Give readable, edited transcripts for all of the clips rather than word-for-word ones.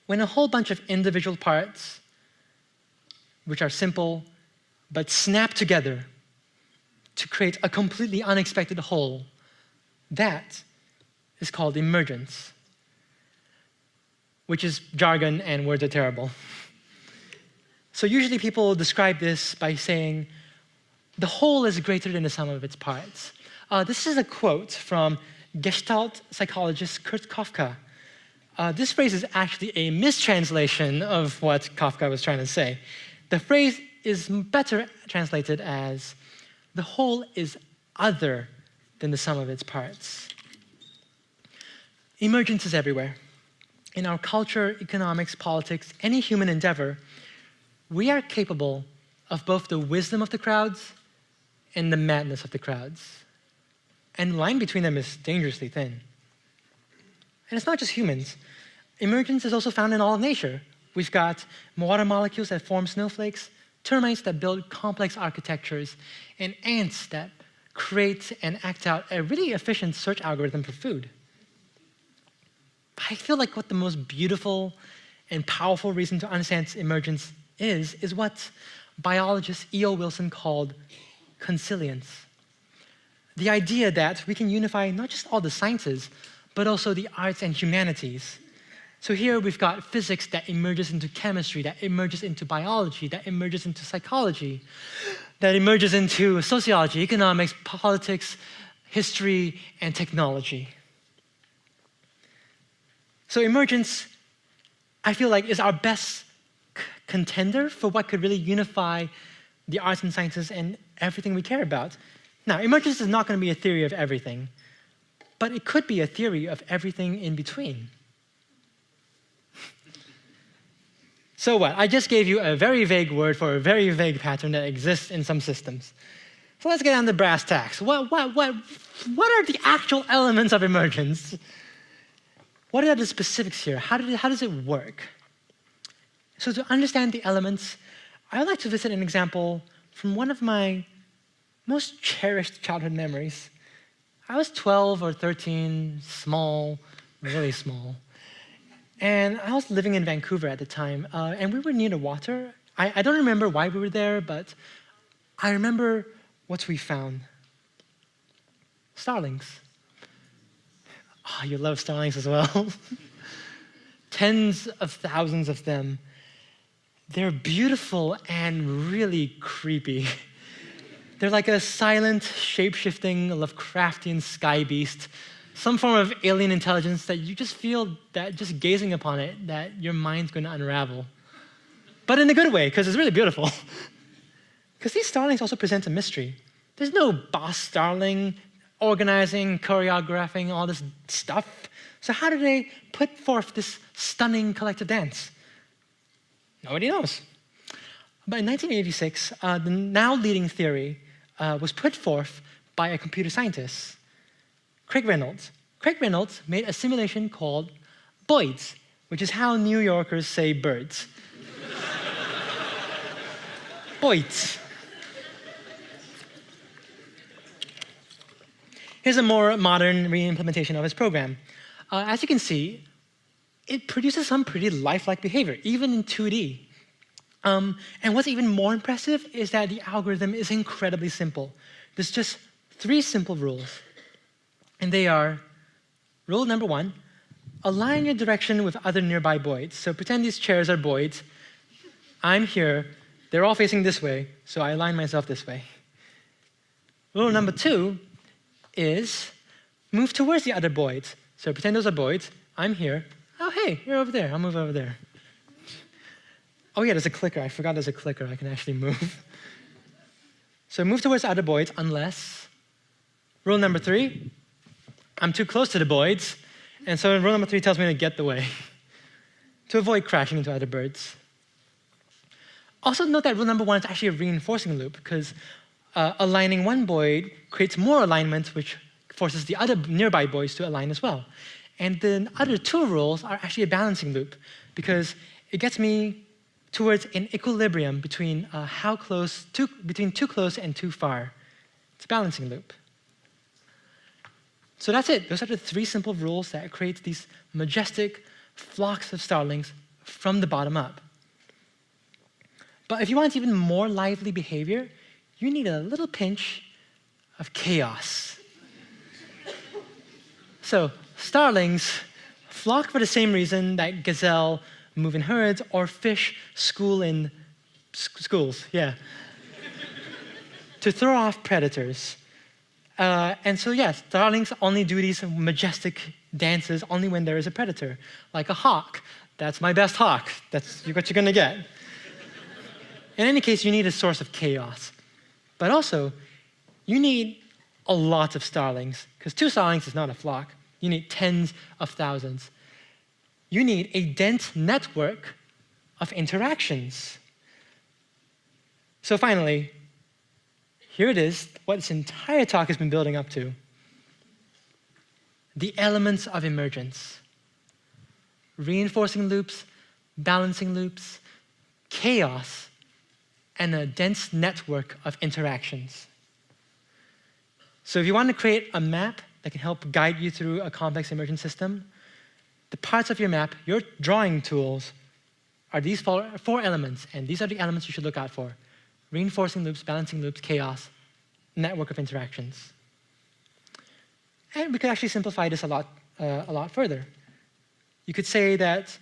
when a whole bunch of individual parts, which are simple, but snap together to create a completely unexpected whole, that is called emergence, which is jargon and words are terrible. So usually people describe this by saying, the whole is greater than the sum of its parts. This is a quote from Gestalt psychologist Kurt Kafka. This phrase is actually a mistranslation of what Kafka was trying to say. The phrase is better translated as, the whole is other than the sum of its parts. Emergence is everywhere. In our culture, economics, politics, any human endeavor, we are capable of both the wisdom of the crowds and the madness of the crowds. And the line between them is dangerously thin. And it's not just humans. Emergence is also found in all of nature. We've got water molecules that form snowflakes, termites that build complex architectures, and ants that create and act out a really efficient search algorithm for food. I feel like what the most beautiful and powerful reason to understand emergence is what biologist E.O. Wilson called consilience. The idea that we can unify not just all the sciences, but also the arts and humanities. So here we've got physics that emerges into chemistry, that emerges into biology, that emerges into psychology, that emerges into sociology, economics, politics, history, and technology. So emergence, I feel like, is our best contender for what could really unify the arts and sciences and everything we care about. Now, emergence is not going to be a theory of everything, but it could be a theory of everything in between. So what? I just gave you a very vague word for a very vague pattern that exists in some systems. So let's get on to brass tacks. What are the actual elements of emergence? What are the specifics here? How does it work? So to understand the elements, I would like to visit an example from one of my most cherished childhood memories. I was 12 or 13, small, really small. And I was living in Vancouver at the time, and we were near the water. I don't remember why we were there, but I remember what we found. Starlings. Oh, you love starlings as well. Tens of thousands of them. They're beautiful and really creepy. They're like a silent, shape-shifting, Lovecraftian sky beast, some form of alien intelligence that you just feel that just gazing upon it, that your mind's going to unravel. But in a good way, because it's really beautiful. Because these starlings also present a mystery. There's no boss starling organizing, choreographing, all this stuff. So how do they put forth this stunning collective dance? Nobody knows. But in 1986, the now leading theory was put forth by a computer scientist, Craig Reynolds. Craig Reynolds made a simulation called Boids, which is how New Yorkers say birds. Boids. Here's a more modern re-implementation of his program. As you can see, it produces some pretty lifelike behavior, even in 2D. And what's even more impressive is that the algorithm is incredibly simple. There's just 3 simple rules. And they are, rule number 1, align your direction with other nearby Boids. So pretend these chairs are Boids. I'm here. They're all facing this way, so I align myself this way. Rule number 2 is move towards the other Boids. So pretend those are Boids. I'm here. Oh, hey, you're over there. I'll move over there. Oh yeah, there's a clicker. I forgot there's a clicker. I can actually move. So move towards other Boids unless, rule number 3, I'm too close to the Boids, and so rule number 3 tells me to get the way to avoid crashing into other birds. Also note that rule number 1 is actually a reinforcing loop because aligning one Boid creates more alignment, which forces the other nearby Boids to align as well. And the other 2 rules are actually a balancing loop because it gets me towards an equilibrium between between too close and too far. It's a balancing loop. So that's it. Those are the 3 simple rules that create these majestic flocks of starlings from the bottom up. But if you want even more lively behavior, you need a little pinch of chaos. So starlings flock for the same reason that gazelle move in herds or fish school in schools, to throw off predators. And so yes, starlings only do these majestic dances only when there is a predator, like a hawk. That's my best hawk. That's what you're gonna get. In any case, you need a source of chaos. But also, you need a lot of starlings, because 2 starlings is not a flock. You need tens of thousands. You need a dense network of interactions. So finally, here it is, what this entire talk has been building up to. The elements of emergence. Reinforcing loops, balancing loops, chaos, and a dense network of interactions. So if you want to create a map that can help guide you through a complex emergent system, the parts of your map, your drawing tools, are these 4 elements, and these are the elements you should look out for. Reinforcing loops, balancing loops, chaos, network of interactions. And we could actually simplify this a lot further. You could say that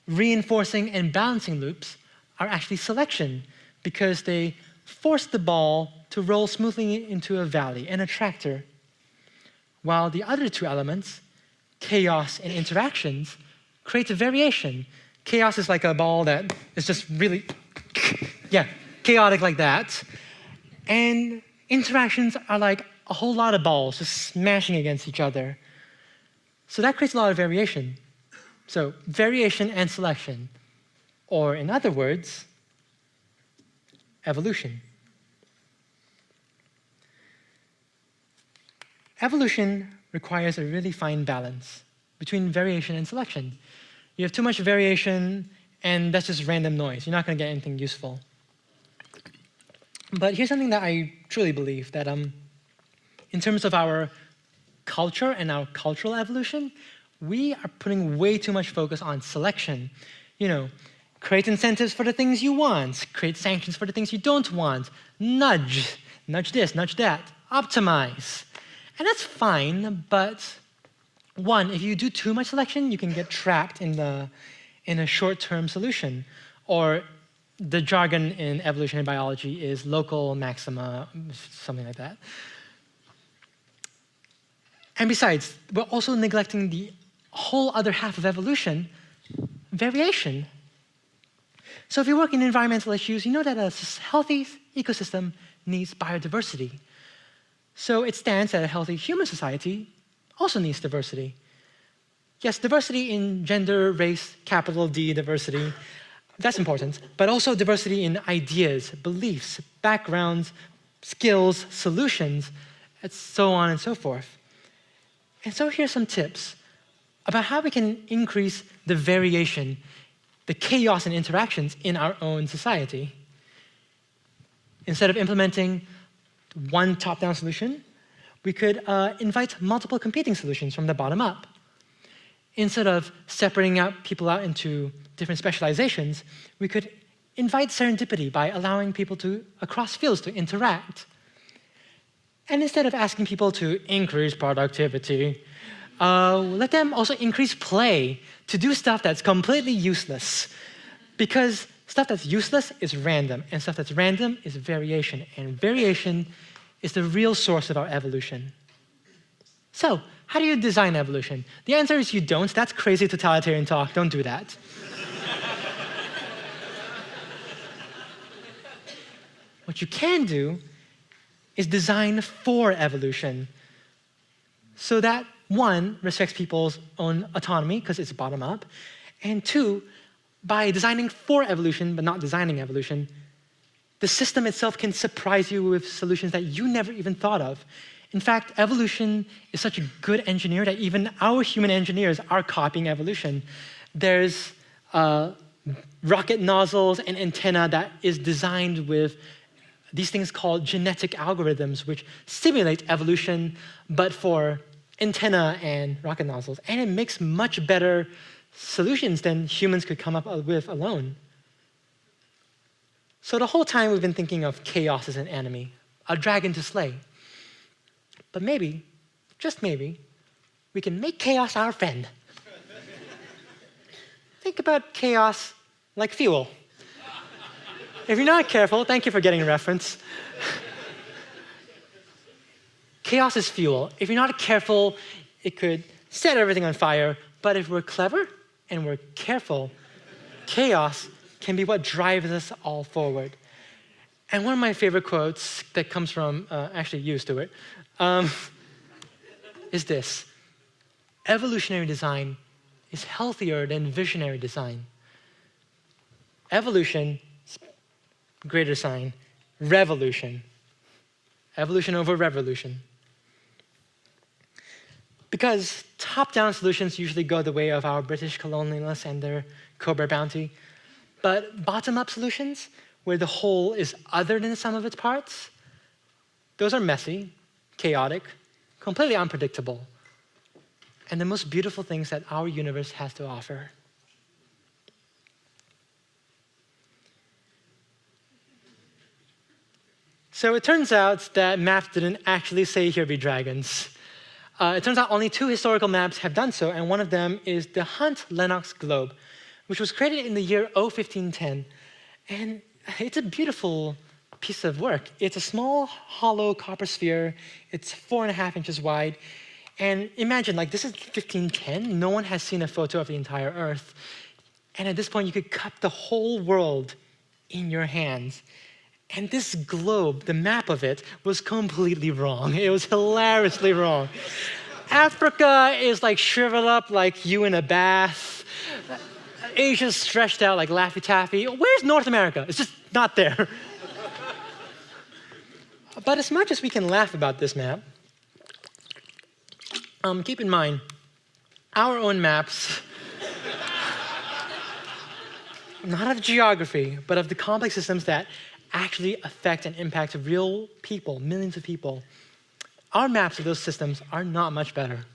reinforcing and balancing loops are actually selection, because they force the ball to roll smoothly into a valley, an attractor, while the other 2 elements, chaos and interactions, create a variation. Chaos is like a ball that is just really, chaotic like that. And interactions are like a whole lot of balls just smashing against each other. So that creates a lot of variation. So variation and selection, or in other words, evolution. Evolution requires a really fine balance between variation and selection. You have too much variation, and that's just random noise. You're not going to get anything useful. But here's something that I truly believe, that in terms of our culture and our cultural evolution, we are putting way too much focus on selection. Create incentives for the things you want, create sanctions for the things you don't want, nudge this, nudge that, optimize. And that's fine, but one, if you do too much selection, you can get trapped in a short-term solution. Or the jargon in evolutionary biology is local maxima, something like that. And besides, we're also neglecting the whole other half of evolution, variation. So if you work in environmental issues, you know that a healthy ecosystem needs biodiversity. So it stands that a healthy human society also needs diversity. Yes, diversity in gender, race, capital D diversity, that's important, but also diversity in ideas, beliefs, backgrounds, skills, solutions, and so on and so forth. And so here's some tips about how we can increase the variation, the chaos and interactions in our own society. Instead of implementing one top-down solution, we could invite multiple competing solutions from the bottom up. Instead of separating people out into different specializations, we could invite serendipity by allowing people across fields to interact. And instead of asking people to increase productivity, let them also increase play to do stuff that's completely useless. Because stuff that's useless is random, and stuff that's random is variation. And variation is the real source of our evolution. So, how do you design evolution? The answer is you don't. That's crazy totalitarian talk. Don't do that. What you can do is design for evolution, so that, one, respects people's own autonomy, because it's bottom up, and two, by designing for evolution, but not designing evolution, the system itself can surprise you with solutions that you never even thought of. In fact, evolution is such a good engineer that even our human engineers are copying evolution. There's rocket nozzles and antenna that is designed with these things called genetic algorithms, which simulate evolution, but for antenna and rocket nozzles. And it makes much better solutions than humans could come up with alone. So the whole time we've been thinking of chaos as an enemy, a dragon to slay. But maybe, just maybe, we can make chaos our friend. Think about chaos like fuel. If you're not careful, thank you for getting a reference. Chaos is fuel. If you're not careful, it could set everything on fire. But if we're clever and we're careful, chaos can be what drives us all forward. And one of my favorite quotes that comes from, actually you, Stuart, is this: evolutionary design is healthier than visionary design. Evolution, greater sign, revolution. Evolution over revolution. Because top-down solutions usually go the way of our British colonialists and their Cobra bounty. But bottom-up solutions, where the whole is other than the sum of its parts, those are messy, chaotic, completely unpredictable, and the most beautiful things that our universe has to offer. So it turns out that maps didn't actually say here be dragons. It turns out only 2 historical maps have done so, and one of them is the Hunt-Lennox globe, which was created in the year 1510. And it's a beautiful piece of work. It's a small, hollow copper sphere. It's 4.5 inches wide. And imagine, like, this is 1510. No one has seen a photo of the entire Earth. And at this point, you could cut the whole world in your hands. And this globe, the map of it, was completely wrong. It was hilariously wrong. Africa is like shriveled up like you in a bath. Asia's stretched out like Laffy Taffy. Where's North America? It's just not there. But as much as we can laugh about this map, keep in mind, our own maps, not of geography, but of the complex systems that actually affect and impact real people, millions of people. Our maps of those systems are not much better.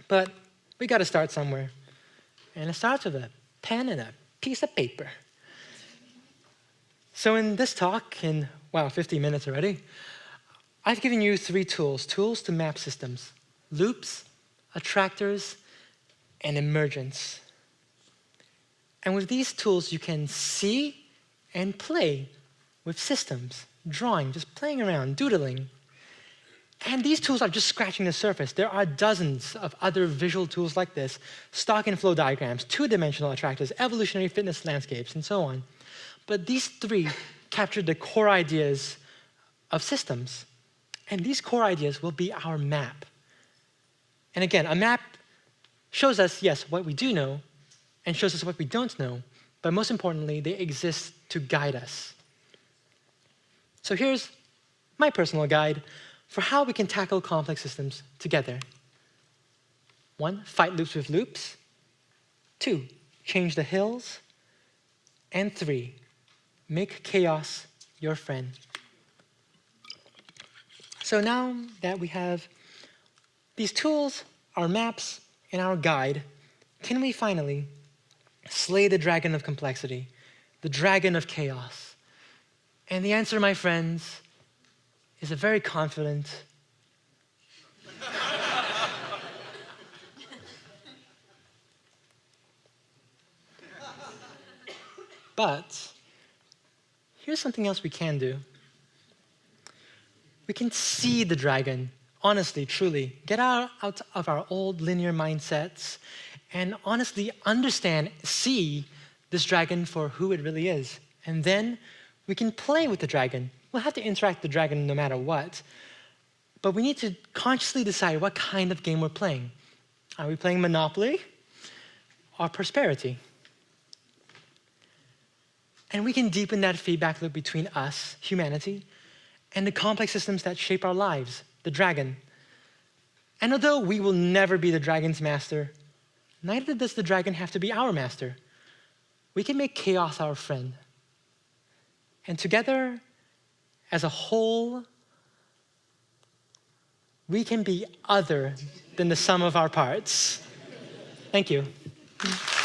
But we got to start somewhere. And it starts with a pen and a piece of paper. So in this talk, in, 50 minutes already, I've given you 3 tools to map systems: loops, attractors, and emergence. And with these tools, you can see and play with systems, drawing, just playing around, doodling. And these tools are just scratching the surface. There are dozens of other visual tools like this: stock and flow diagrams, 2-dimensional attractors, evolutionary fitness landscapes, and so on. But these 3 capture the core ideas of systems. And these core ideas will be our map. And again, a map shows us, yes, what we do know, and shows us what we don't know. But most importantly, they exist to guide us. So here's my personal guide for how we can tackle complex systems together. 1, fight loops with loops. 2, change the hills. And 3, make chaos your friend. So now that we have these tools, our maps, and our guide, can we finally slay the dragon of complexity, the dragon of chaos? And the answer, my friends, is a very confident but here's something else we can do. We can see the dragon, honestly, truly. Get out of our old linear mindsets and honestly understand, see this dragon for who it really is. And then we can play with the dragon. We'll have to interact with the dragon no matter what. But we need to consciously decide what kind of game we're playing. Are we playing Monopoly or Prosperity? And we can deepen that feedback loop between us, humanity, and the complex systems that shape our lives, the dragon. And although we will never be the dragon's master, neither does the dragon have to be our master. We can make chaos our friend. And together, as a whole, we can be other than the sum of our parts. Thank you. you.